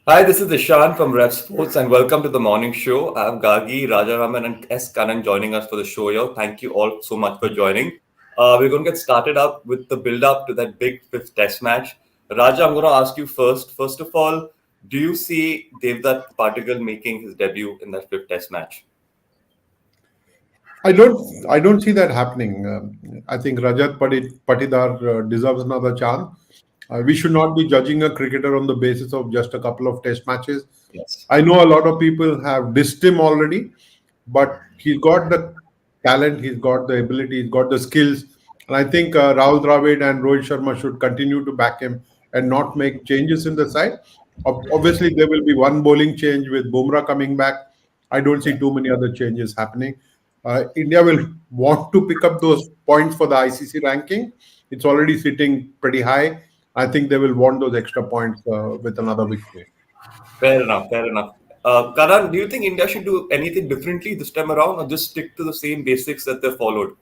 Hi, this is Ishan from Rev Sports, and welcome to the morning show. I have Gagi, Rajaraman, and S. Kanan joining us for the show here. Thank you all so much for joining. We're going to get started up with the build up to that big fifth test match. Raja, I'm going to ask you first. First of all, do you see Devdutt Patigal making his debut in that fifth test match? I don't see that happening. I think Patidar deserves another chance. We should not be judging a cricketer on the basis of just a couple of test matches. Yes. I know a lot of people have dissed him already, but he's got the talent, he's got the ability, he's got the skills. And I think Rahul Dravid and Rohit Sharma should continue to back him and not make changes in the side. Obviously, there will be one bowling change with Bumrah coming back. I don't see too many other changes happening. India will want to pick up those points for the ICC ranking. It's already sitting pretty high. I think they will want those extra points with another victory. Fair enough, fair enough. Karan, do you think India should do anything differently this time around or just stick to the same basics that they followed?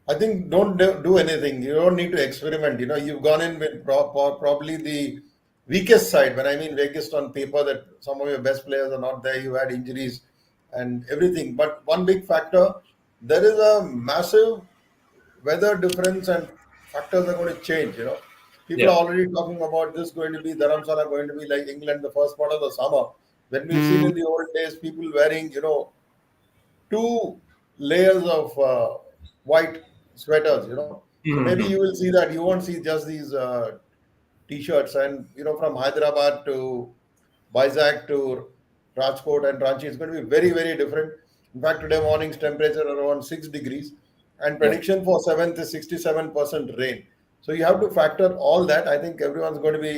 I think don't do anything. You don't need to experiment. You've gone in with probably the weakest side. When I mean weakest on paper, that some of your best players are not there. You had injuries and everything. But one big factor, there is a massive weather difference and factors are going to change. People Yeah. are already talking about this going to be Dharamsala going to be like England the first part of the summer. When we've seen in the old days people wearing two layers of white sweaters. So maybe Mhm. you will see that you won't see just these t-shirts and from Hyderabad to Vizag to Rajkot and Ranchi, it's going to be very, very different. In fact, today morning's temperature around 6 degrees and Yeah. prediction for 7th is 67% rain. So you have to factor all that. I think everyone's going to be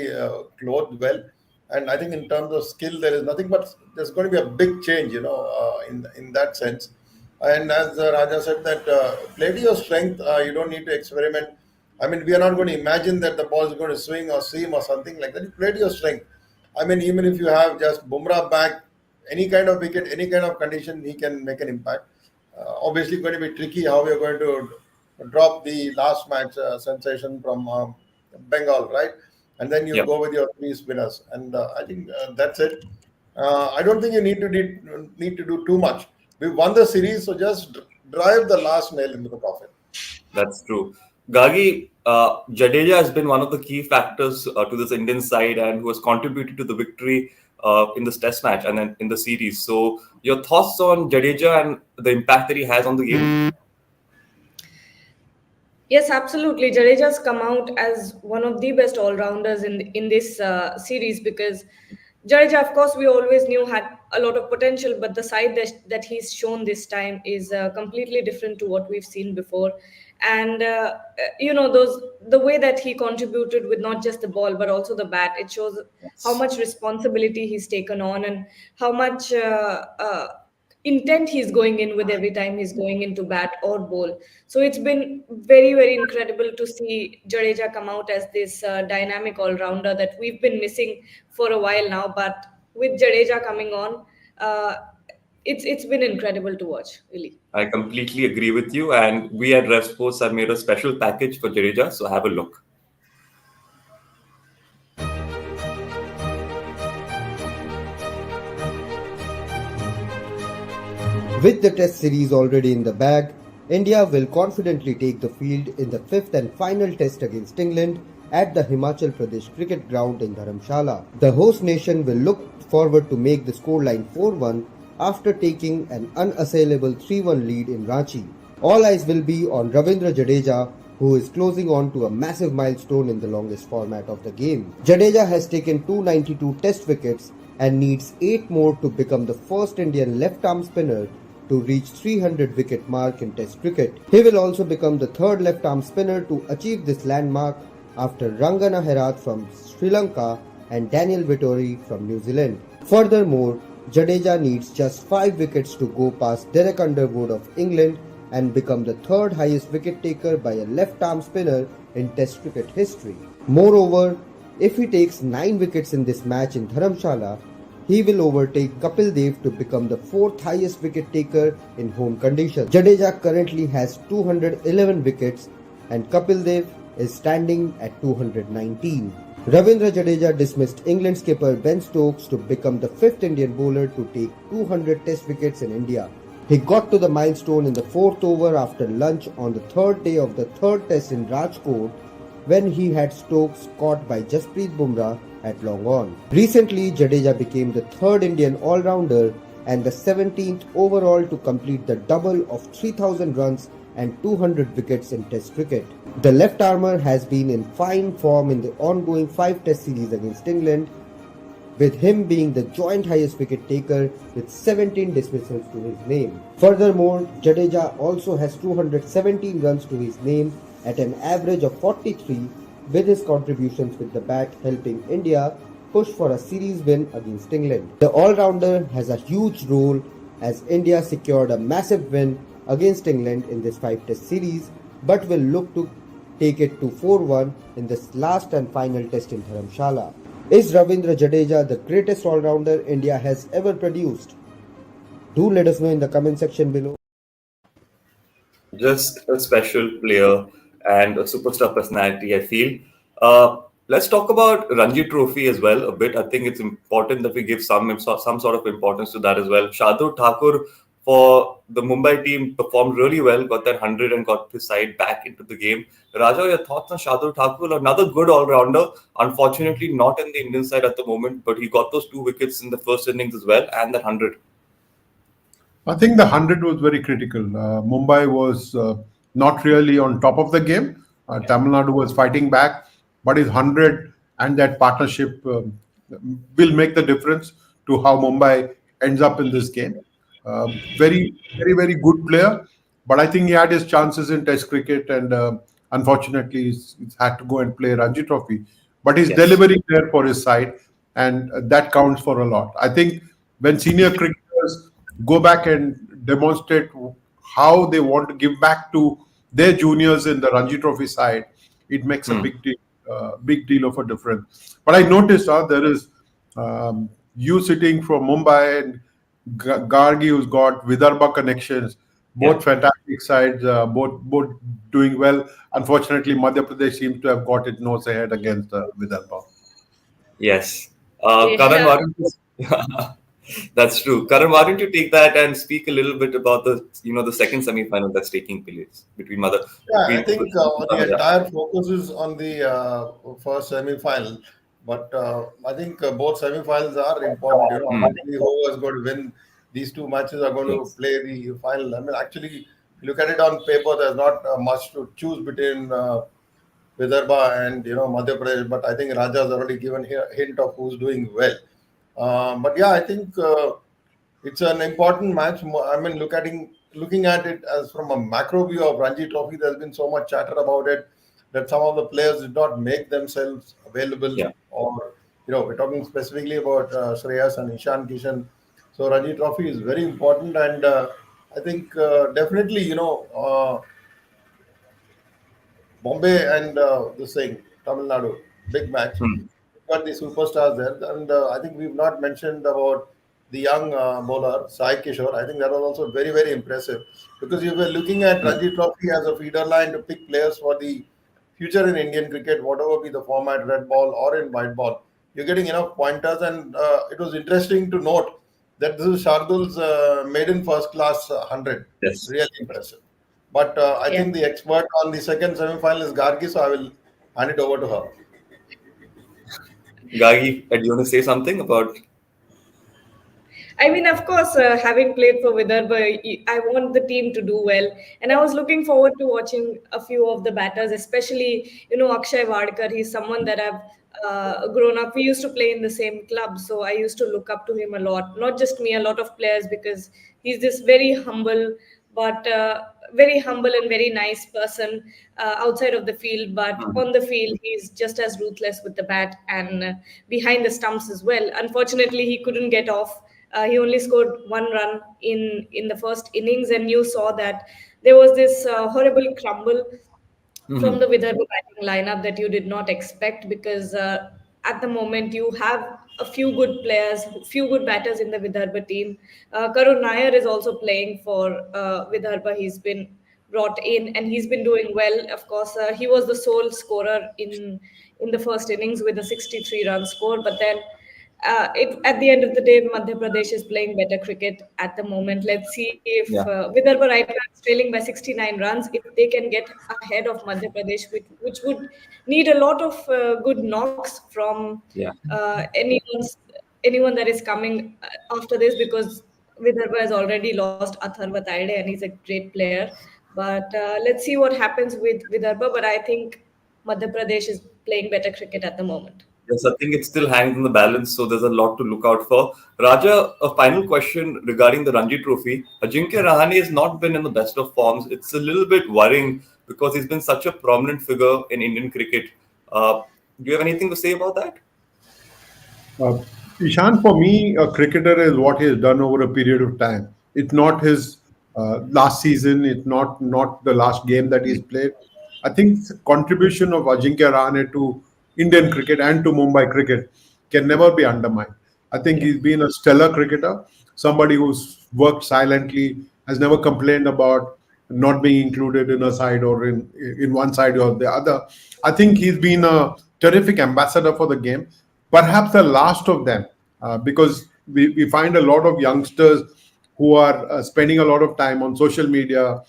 clothed well. And I think in terms of skill, there is nothing but there's going to be a big change, in that sense. And as Raja said, that play to your strength, you don't need to experiment. I mean, we are not going to imagine that the ball is going to swing or seam or something like that. You play to your strength. I mean, even if you have just Bumrah back, any kind of wicket, any kind of condition, he can make an impact. Obviously, going to be tricky how we are going to drop the last match sensation from Bengal, right? And then you Yeah. go with your three spinners, and I think that's it. I don't think you need to do too much. We won the series, so just drive the last nail into the coffin. That's true. Gagi, Jadeja has been one of the key factors to this Indian side and who has contributed to the victory in this test match and then in the series. So, your thoughts on Jadeja and the impact that he has on the game? Yes, absolutely. Jadeja's come out as one of the best all-rounders in this series because Jadeja, of course, we always knew had a lot of potential, but the side that he's shown this time is completely different to what we've seen before. And those the way that he contributed with not just the ball but also the bat, it shows how Yes. much responsibility he's taken on and how much intent he's going in with every time he's going into bat or bowl. So it's been very, very incredible to see Jadeja come out as this dynamic all-rounder that we've been missing for a while now. But with Jadeja coming on, uh, it's been incredible to watch, really. I completely agree with you. And we at Rev Sports have made a special package for Jadeja. So, have a look. With the Test series already in the bag, India will confidently take the field in the fifth and final Test against England at the Himachal Pradesh cricket ground in Dharamshala. The host nation will look forward to make the scoreline 4-1 after taking an unassailable 3-1 lead in Ranchi. All eyes will be on Ravindra Jadeja, who is closing on to a massive milestone in the longest format of the game. Jadeja has taken 292 Test wickets and needs 8 more to become the first Indian left-arm spinner to reach 300 wicket mark in Test cricket. He will also become the third left-arm spinner to achieve this landmark after Rangana Herath from Sri Lanka and Daniel Vittori from New Zealand. Furthermore, Jadeja needs just 5 wickets to go past Derek Underwood of England and become the third highest wicket taker by a left-arm spinner in Test cricket history. Moreover, if he takes 9 wickets in this match in Dharamshala, he will overtake Kapil Dev to become the fourth highest wicket taker in home conditions. Jadeja currently has 211 wickets and Kapil Dev is standing at 219. Ravindra Jadeja dismissed England skipper Ben Stokes to become the fifth Indian bowler to take 200 test wickets in India. He got to the milestone in the fourth over after lunch on the third day of the third test in Rajkot when he had Stokes caught by Jasprit Bumrah at long on. Recently, Jadeja became the third Indian all-rounder and the 17th overall to complete the double of 3,000 runs and 200 wickets in Test cricket. The left-armer has been in fine form in the ongoing 5 Test series against England, with him being the joint highest wicket taker with 17 dismissals to his name. Furthermore, Jadeja also has 217 runs to his name at an average of 43, with his contributions with the bat helping India push for a series win against England. The all-rounder has a huge role as India secured a massive win against England in this 5 Test series, but will look to take it to 4-1 in this last and final test in Dharamshala. Is Ravindra Jadeja the greatest all-rounder India has ever produced? Do let us know in the comment section below. Just a special player and a superstar personality, I feel. Let's talk about Ranji Trophy as well a bit. I think it's important that we give some sort of importance to that as well. Shardul Thakur for the Mumbai team performed really well, got that 100 and got his side back into the game. Raja, your thoughts on Shardul Thakur? Another good all-rounder. Unfortunately, not in the Indian side at the moment, but he got those 2 wickets in the first innings as well and that 100. I think the 100 was very critical. Mumbai was not really on top of the game. Tamil Nadu was fighting back, but his 100 and that partnership will make the difference to how Mumbai ends up in this game. Very, very, very good player, but I think he had his chances in Test cricket, and unfortunately, he's had to go and play Ranji Trophy. But he's Yes. delivering there for his side, and that counts for a lot. I think when senior cricketers go back and demonstrate how they want to give back to their juniors in the Ranji Trophy side, it makes a big deal of a difference. But I noticed there is you sitting from Mumbai and Gargi, who's got Vidarbha connections, both fantastic sides, both doing well. Unfortunately, Madhya Pradesh seems to have got its nose ahead against Vidarbha. Yes. Yeah. Karan, why don't you... That's true. Karan, why don't you take that and speak a little bit about the second semi-final that's taking place between I think the entire focus is on the first semi-final, but I think both semi-finals are important. Obviously, who is going to win these 2 matches are going to play the final. I mean, actually, if you look at it on paper, there's not much to choose between Vidarbha and Madhya Pradesh, but I think Raja has already given a hint of who's doing well. But yeah, I think it's an important match. I mean, looking at it as from a macro view of Ranji Trophy, there's been so much chatter about it that some of the players did not make themselves available. Or we're talking specifically about Shreyas and Ishan Kishan. So Ranji Trophy is very important, and I think definitely Bombay and this thing Tamil Nadu big match. Got the superstars there, and I think we've not mentioned about the young bowler Sai Kishore. I think that was also very, very impressive, because you were looking at Ranji Trophy as a feeder line to pick players for the future in Indian cricket, whatever be the format, red ball or in white ball. You're getting enough pointers, and it was interesting to note that this is Shardul's maiden first class 100. Yes. Really impressive. But I think the expert on the second semi-final is Gargi, so I will hand it over to her. Gargi, do you want to say something about... I mean, of course, having played for Vidarbha, I want the team to do well. And I was looking forward to watching a few of the batters, especially, Akshay Wadkar. He's someone that I've grown up. We used to play in the same club, so I used to look up to him a lot. Not just me, a lot of players, because he's this very humble, and very nice person outside of the field. But on the field, he's just as ruthless with the bat and behind the stumps as well. Unfortunately, he couldn't get off. He only scored 1 run in the first innings, and you saw that there was this horrible crumble from the Vidarbha batting lineup that you did not expect, because at the moment you have a few good players, few good batters in the Vidarbha team. Karun Nair is also playing for Vidarbha. He's been brought in, and he's been doing well. Of course, he was the sole scorer in the first innings with a 63-run score, but then at the end of the day, Madhya Pradesh is playing better cricket at the moment. Let's see if Yeah. Vidarbha right now is trailing by 69 runs, if they can get ahead of Madhya Pradesh, which would need a lot of good knocks from Yeah. anyone that is coming after this, because Vidarbha has already lost Atharva Taide and he's a great player. But let's see what happens with Vidarbha. But I think Madhya Pradesh is playing better cricket at the moment. Yes, I think it still hangs in the balance, so there's a lot to look out for. Raja, a final question regarding the Ranji Trophy. Ajinkya Rahane has not been in the best of forms. It's a little bit worrying because he's been such a prominent figure in Indian cricket. Do you have anything to say about that? Ishan, for me, a cricketer is what he has done over a period of time. It's not his last season. It's not the last game that he's played. I think the contribution of Ajinkya Rahane to Indian cricket and to Mumbai cricket can never be undermined. I think he's been a stellar cricketer, somebody who's worked silently, has never complained about not being included in a side or in one side or the other. I think he's been a terrific ambassador for the game, perhaps the last of them, because we find a lot of youngsters who are spending a lot of time on social media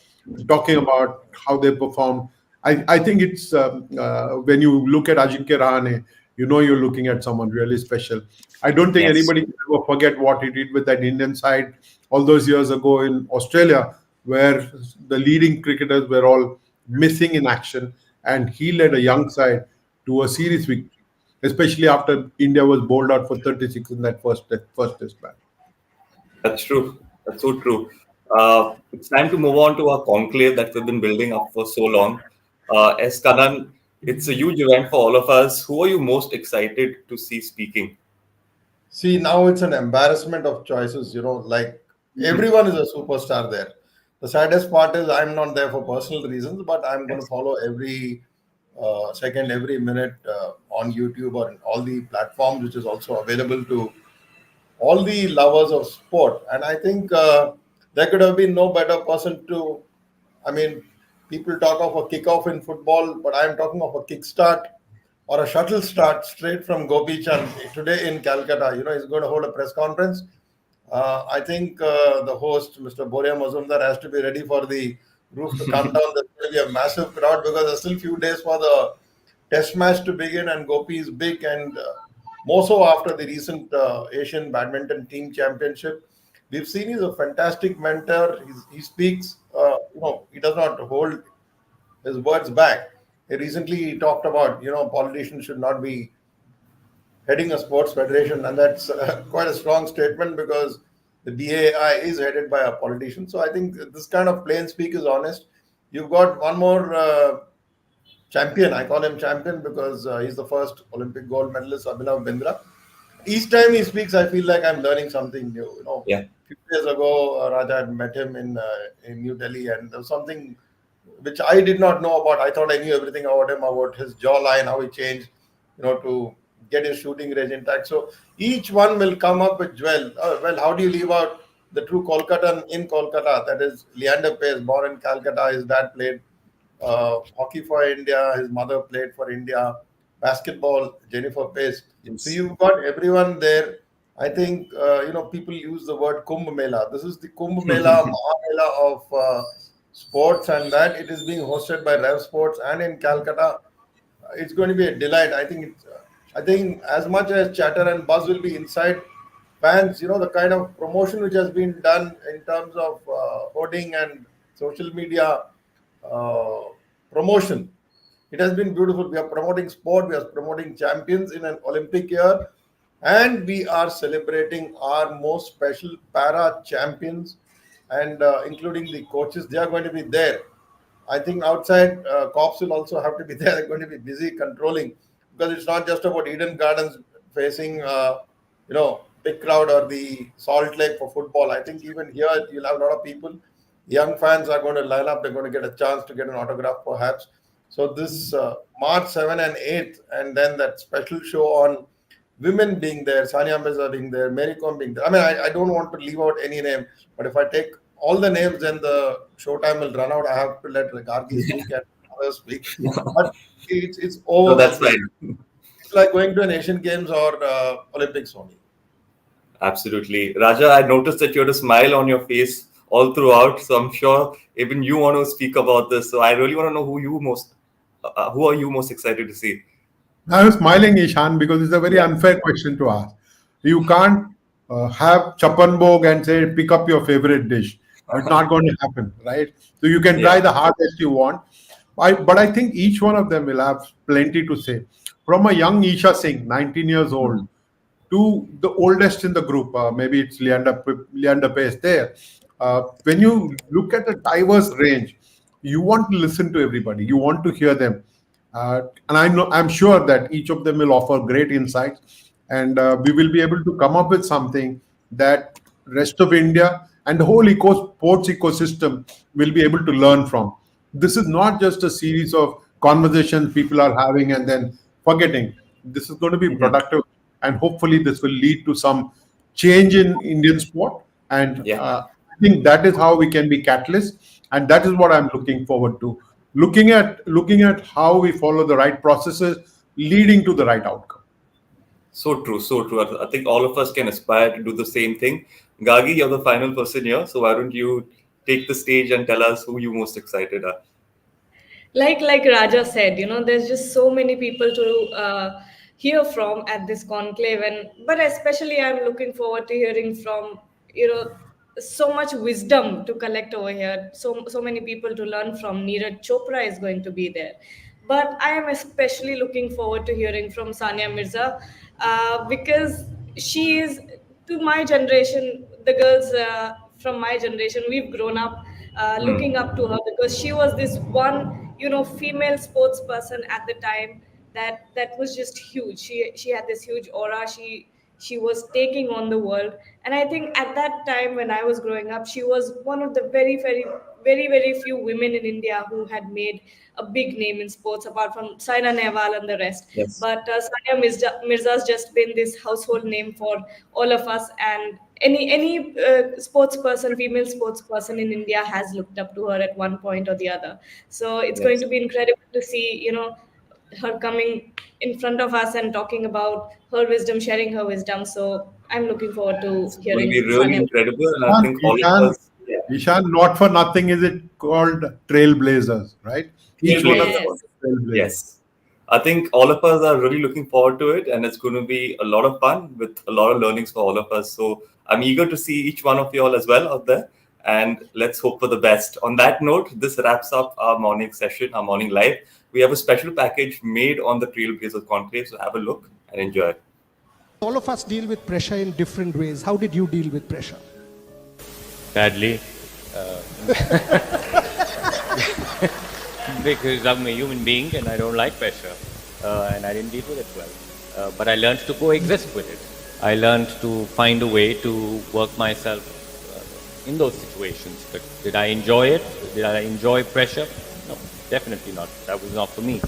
talking about how they perform. I think it's when you look at Ajinkya Rahane, you know you're looking at someone really special. I don't think Yes. anybody can ever forget what he did with that Indian side all those years ago in Australia, where the leading cricketers were all missing in action, and he led a young side to a series victory, especially after India was bowled out for 36 in that first test match. That's true. That's so true. It's time to move on to our conclave that we've been building up for so long. S. Kanan, it's a huge event for all of us. Who are you most excited to see speaking? See, now it's an embarrassment of choices, like everyone is a superstar there. The saddest part is I'm not there for personal reasons, but I'm going to follow every second, every minute on YouTube or in all the platforms, which is also available to all the lovers of sport. And I think there could have been no better person to, I mean, people talk of a kickoff in football, but I'm talking of a kickstart or a shuttle start straight from Gopi Chand today in Calcutta. He's going to hold a press conference. I think the host, Mr. Boria Mazumdar, has to be ready for the roof to come down. There's going to be a massive crowd because there's still a few days for the test match to begin, and Gopi is big, and more so after the recent Asian Badminton Team Championship. We've seen he's a fantastic mentor. He speaks, he does not hold his words back. Recently, he talked about, politicians should not be heading a sports federation, and that's quite a strong statement because the DAI is headed by a politician. So I think this kind of plain speak is honest. You've got one more champion. I call him champion because he's the first Olympic gold medalist, Abhinav Bindra. Each time he speaks, I feel like I'm learning something new. Yeah. A few days ago, Raja had met him in New Delhi, and there was something which I did not know about. I thought I knew everything about him, about his jawline, how he changed, to get his shooting range intact. So each one will come up with well, how do you leave out the true Kolkatan in Kolkata? That is Leander Paes, born in Calcutta. His dad played hockey for India. His mother played for India. Basketball, Jennifer Pace. Yes. So you've got everyone there. I think, people use the word Kumbh Mela. This is the Kumbh Mela, Mahamela of sports, and that it is being hosted by Rev Sports and in Calcutta. It's going to be a delight. I think as much as chatter and buzz will be inside, fans, the kind of promotion which has been done in terms of hoarding and social media promotion, it has been beautiful. We are promoting sport, we are promoting champions in an Olympic year, and we are celebrating our most special para champions, and including the coaches. They are going to be there. I think outside cops will also have to be there. They're going to be busy controlling, because it's not just about Eden Gardens facing, big crowd or the Salt Lake for football. I think even here you'll have a lot of people. Young fans are going to line up. They're going to get a chance to get an autograph, perhaps. So this March 7 and 8, and then that special show on women being there, Sania Mirza being there, Mary Kom being there. I mean, I don't want to leave out any name, but if I take all the names and the showtime will run out. I have to let Gargi speak and others speak. But it's over. No, that's fine. It's like going to an Asian Games or Olympics only. Absolutely. Raja, I noticed that you had a smile on your face all throughout. So I'm sure even you want to speak about this. So I really want to know who are you most excited to see? I was smiling, Ishan, because it's a very unfair question to ask. You can't have chapan bhog and say, pick up your favorite dish. It's not going to happen, right? So you can try the hardest you want. But I think each one of them will have plenty to say. From a young Isha Singh, 19 years old, to the oldest in the group, maybe it's Leander Pace there. When you look at a diverse range, you want to listen to everybody. You want to hear them. And I'm sure that each of them will offer great insights, and we will be able to come up with something that rest of India and the whole sports ecosystem will be able to learn from. This is not just a series of conversations people are having and then forgetting. This is going to be productive, and hopefully this will lead to some change in Indian sport. And I think that is how we can be catalysts, and that is what I'm looking forward to. Looking at how we follow the right processes, leading to the right outcome. So true, so true. I think all of us can aspire to do the same thing. Gargi, you're the final person here, so why don't you take the stage and tell us who you most excited are? Like Raja said, there's just so many people to hear from at this conclave, but especially I'm looking forward to hearing from so much wisdom to collect over here. So many people to learn from. Neeraj Chopra is going to be there, but I am especially looking forward to hearing from Sania Mirza because she is, to my generation, the girls from my generation, we've grown up looking up to her because she was this one female sports person at the time that was just huge. She had this huge aura. She was taking on the world, and I think at that time when I was growing up, she was one of the very very few women in India who had made a big name in sports, apart from Saina Nehwal and the rest. Yes. But Sania Mirza's just been this household name for all of us, and any sports person, female sports person in India has looked up to her at one point or the other. So it's going to be incredible to see, her coming in front of us and talking about her wisdom, sharing her wisdom. So I'm looking forward to hearing. It will be really Sania. incredible, and I think all of us. Ishan, not for nothing is it called Trailblazers, right? Each one of them was a trailblazer. Yes. I think all of us are really looking forward to it, and it's going to be a lot of fun with a lot of learnings for all of us. So I'm eager to see each one of you all as well out there, and let's hope for the best. On that note, this wraps up our morning session, our morning live. We have a special package made on the Trailblazers Conclave, so have a look and enjoy. All of us deal with pressure in different ways. How did you deal with pressure? Badly. Because I'm a human being and I don't like pressure. And I didn't deal with it well. But I learned to coexist with it. I learned to find a way to work myself in those situations. But did I enjoy it? Did I enjoy pressure? No, definitely not. That was not for me.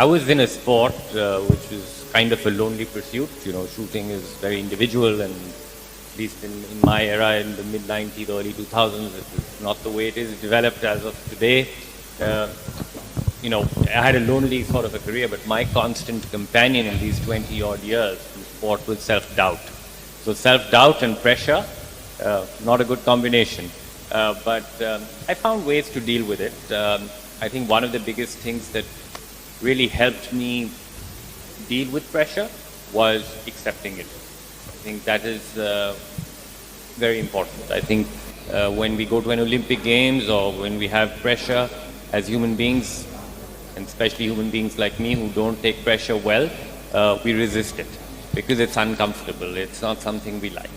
I was in a sport which was kind of a lonely pursuit. Shooting is very individual, and at least in my era in the mid-90s, early 2000s, it is not the way it is developed as of today. I had a lonely sort of a career, but my constant companion in these 20-odd years in sport was self-doubt. So self-doubt and pressure, not a good combination. But I found ways to deal with it. I think one of the biggest things that really helped me deal with pressure was accepting it. I think that is very important. I think when we go to an Olympic Games or when we have pressure as human beings, and especially human beings like me who don't take pressure well, we resist it because it's uncomfortable. It's not something we like.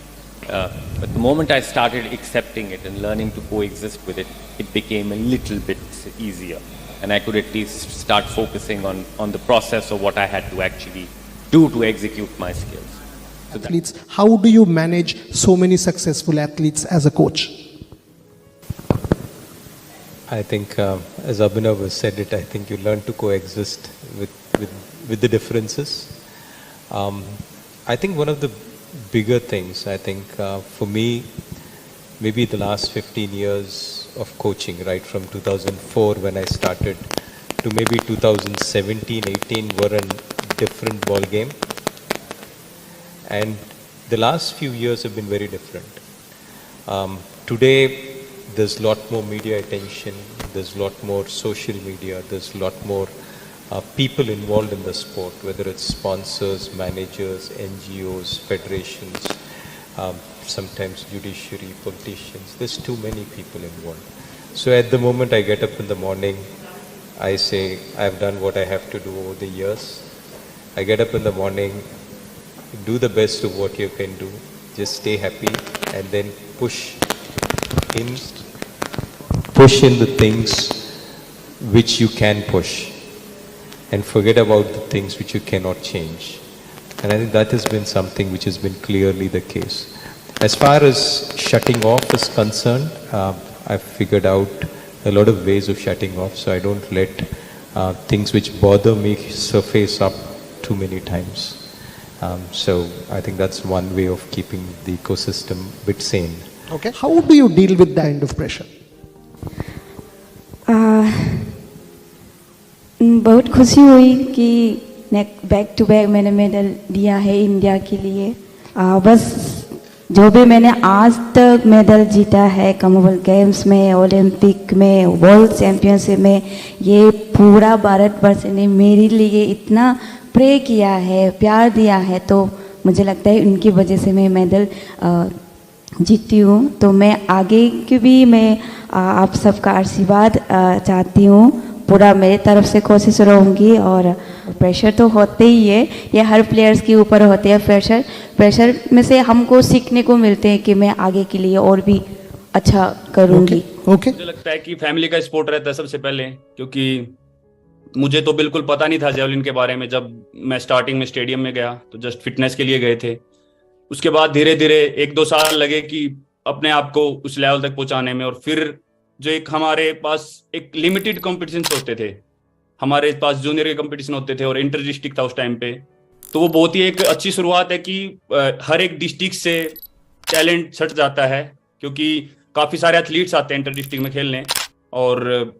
But the moment I started accepting it and learning to coexist with it, it became a little bit easier. And I could at least start focusing on the process of what I had to actually do to execute my skills. So Athletes, how do you manage so many successful athletes as a coach? I think, as Abhinav has said it, I think you learn to coexist with the differences. I think one of the bigger things, I think, for me, maybe the last 15 years of coaching, right from 2004 when I started to maybe 2017, 18 were a different ball game. And the last few years have been very different. Today, there's a lot more media attention, there's a lot more social media, there's a lot more people involved in the sport, whether it's sponsors, managers, NGOs, federations, sometimes judiciary, politicians. There's too many people involved. So at the moment I get up in the morning, I say, I've done what I have to do over the years. I get up in the morning, do the best of what you can do, just stay happy, and then push in the things which you can push, and forget about the things which you cannot change. And I think that has been something which has been clearly the case. As far as shutting off is concerned, I've figured out a lot of ways of shutting off, so I don't let things which bother me surface up too many times. So I think that's one way of keeping the ecosystem a bit sane. Okay. How do you deal with that kind of pressure? बहुत खुशी हुई कि back to back मैंने medal लिया है India के लिए। बस जो भी मैंने आज तक मेडल जीता है कॉमनवेल्थ गेम्स में, ओलंपिक में, वर्ल्ड चैंपियनशिप में, ये पूरा भारतवर्ष ने मेरे लिए इतना प्रे किया है, प्यार दिया है, तो मुझे लगता है उनकी वजह से मैं मेडल जीती हूँ। तो मैं आगे की भी मैं आप सबका आशीर्वाद चाहती हूँ, पूरा मेरे तरफ से कोशिश रहूँगी। और प्रेशर तो होते ही है, ये हर प्लेयर्स के ऊपर होते हैं प्रेशर में से हमको सीखने को मिलते हैं कि मैं आगे के लिए और भी अच्छा करूँगी। ओके। मुझे लगता है कि फैमिली का सपोर्ट रहता है सबसे पहले, क्योंकि मुझे तो बिल्कुल पता नहीं था जेवलिन के बारे में। जब मैं स्टार्टिंग में स्टेडियम में गया तो जस्ट फिटनेस के लिए गए थे। उसके बाद धीरे धीरे 1-2 साल लगे कि अपने आप को उस लेवल तक पहुंचाने में। और फिर जो एक हमारे पास एक लिमिटेड कॉम्पिटिशन होते थे, हमारे पास जूनियर के कॉम्पिटिशन होते थे और इंटर डिस्ट्रिक्ट था उस टाइम पे, तो वो बहुत ही एक अच्छी शुरुआत है कि हर एक डिस्ट्रिक्ट से टैलेंट छट जाता है, क्योंकि काफ़ी सारे एथलीट्स आते हैं इंटर डिस्ट्रिक्ट में खेलने और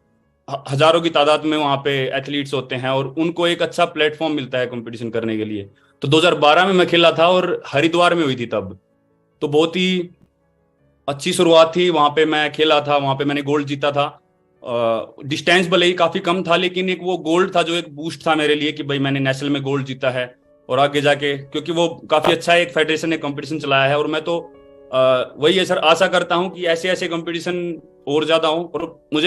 हजारों की तादाद में वहाँ पे एथलीट्स होते हैं और उनको एक अच्छा प्लेटफॉर्म मिलता है कंपटीशन करने के लिए। तो 2012 में मैं खेला था और हरिद्वार में हुई थी तब, तो बहुत ही अच्छी शुरुआत थी। वहाँ पे मैं खेला था, वहाँ पे मैंने गोल्ड जीता था। डिस्टेंस भले ही काफ़ी कम था, लेकिन एक वो गोल्ड था जो एक बूस्ट था मेरे लिए कि भाई मैंने नेशनल में गोल्ड जीता है। और आगे जाके क्योंकि वो काफ़ी अच्छा एक फेडरेशन ने कंपटीशन चलाया है और मैं तो वही है सर, आशा करता हूँ कि ऐसे ऐसे कंपटीशन और ज़्यादा हों और मुझे